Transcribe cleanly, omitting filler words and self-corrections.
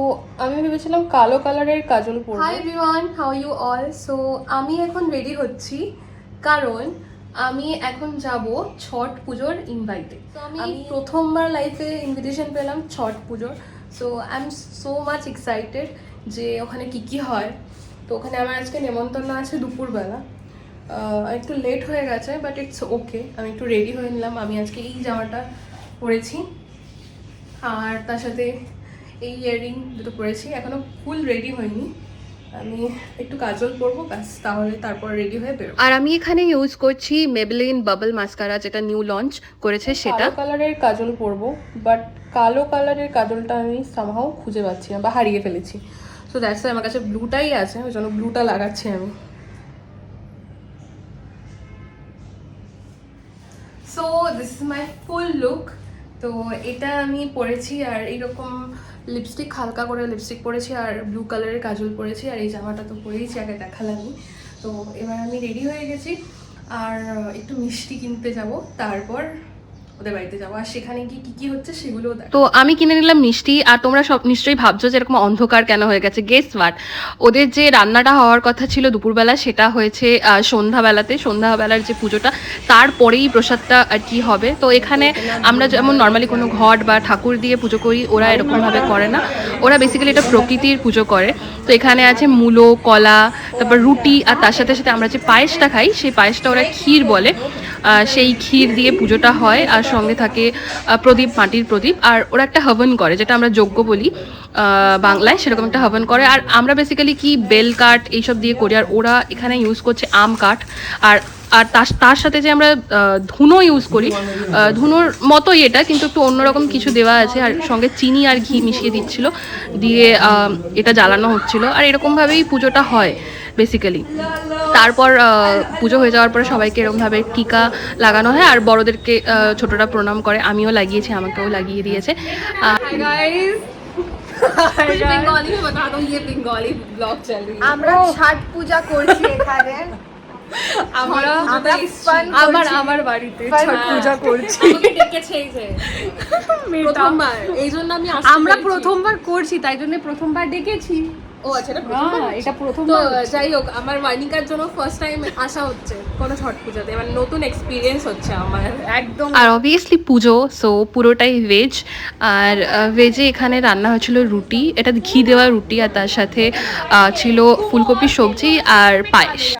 তো আমি ভেবেছিলাম কালো কালারের কাজল পরবো। Hi everyone, how you all? So আমি এখন রেডি হচ্ছি কারণ আমি এখন যাব ছট পুজোর ইনভাইটে। তো আমি প্রথমবার লাইফে ইনভিটেশন পেলাম ছট পুজোর। So I am so much excited যে ওখানে কি হয়। তো ওখানে আমার আজকে নেমন্তন্ন আছে দুপুরবেলা। একটু লেট হয়ে গেছে বাট ইটস ওকে। আমি একটু রেডি হয়ে নিলাম। আমি আজকে এই জামাটা পরেছি আর তার সাথে এই ইয়াররিং দুটো পরেছি। এখনো ফুল রেডি হয়নি, আমি একটু কাজল পরবো ব্যাস, তাহলে তারপর রেডি হয়ে বেরোবো। আর আমি এখানে ইউজ করছি মেবেলিন বাবল মাস্কারা, যেটা নিউ লঞ্চ করেছে সেটা। কালো কালারের কাজল পরবো বাট কালো কালারের কাজলটা আমি সামহাও খুঁজে পাচ্ছি না বা হারিয়ে ফেলেছি। সো দ্যাটস আমার কাছে ব্লুটাই আছে, ওই জন্য ব্লুটা লাগাচ্ছি আমি। So this is my full look. তো এটা আমি পরেছি আর এইরকম লিপস্টিক, হালকা করে লিপস্টিক পরেছি আর ব্লু কালারের কাজল পরেছি আর এই জামাটা তো পরেইছি, আগে দেখালামই। তো এবার আমি রেডি হয়ে গেছি আর একটু মিষ্টি কিনতে যাব, তারপর ওদের বাড়িতে যাবো আর সেখানে গিয়ে কি হচ্ছে সেগুলো। তো আমি কিনে নিলাম মিষ্টি। আর তোমরা সব নিশ্চয়ই ভাবছো যে এরকম অন্ধকার কেন হয়ে গেছে। গেস হোয়াট, ওদের যে রান্নাটা হওয়ার কথা ছিল দুপুরবেলা সেটা হয়েছে সন্ধ্যাবেলাতে। সন্ধ্যাবেলার যে পুজোটা তারপরেই প্রসাদটা আর কি হবে। তো এখানে আমরা যেমন নর্মালি কোনো ঘট বা ঠাকুর দিয়ে পুজো করি, ওরা এরকমভাবে করে না। ওরা বেসিক্যালি এটা প্রকৃতির পুজো করে। তো এখানে আছে মূলো, কলা, তারপর রুটি আর তার সাথে সাথে আমরা যে পায়েসটা খাই সেই পায়েসটা ওরা ক্ষীর বলে। সেই ক্ষীর দিয়ে পুজোটা হয় আর সঙ্গে থাকে প্রদীপ, মাটির প্রদীপ। আর ওরা একটা হবন করে, যেটা আমরা যজ্ঞ বলি বাংলায়, সেরকম একটা হবন করে। আর আমরা বেসিক্যালি কি বেল কাঠ এইসব দিয়ে করি, আর ওরা এখানে ইউজ করছে আম কাঠ। আর আর তার সাথে যে আমরা ধুনো ইউজ করি, ধুনোর মতোই এটা, কিন্তু একটু অন্যরকম কিছু দেওয়া আছে। আর সঙ্গে চিনি আর ঘি মিশিয়ে দিচ্ছিল, দিয়ে এটা জ্বালানো হচ্ছিল। আর এরকমভাবেই পুজোটা হয় বেসিক্যালি। তারপর পুজো হয়ে যাওয়ার পরে সবাইকে এরকমভাবে টিকা লাগানো হয় আর বড়োদেরকে ছোটরা প্রণাম করে। আমিও লাগিয়েছি, আমাকেও লাগিয়ে দিয়েছে। আমরা ছট পূজা করছি এখানে। আমার বাড়িতে পূজা করছি। প্রথমবার, এই জন্য আমরা প্রথমবার করছি, তাই জন্য প্রথমবার ডেকেছি। ও আচ্ছা, এটা প্রথম। তো যাই হোক, আমার ওয়ানিকার জন্য ফার্স্ট টাইম আসা হচ্ছে কোনো ছট পূজাতে, মানে নতুন এক্সপিরিয়েন্স হচ্ছে আমার একদম। আর অবভিয়াসলি পুজো, সো পুরোটাই ভেজ। আর ভেজে এখানে রান্না হয়েছিল রুটি, এটা ঘি দেওয়া রুটি, আর তার সাথে ছিল ফুলকপির সবজি আর পায়েস।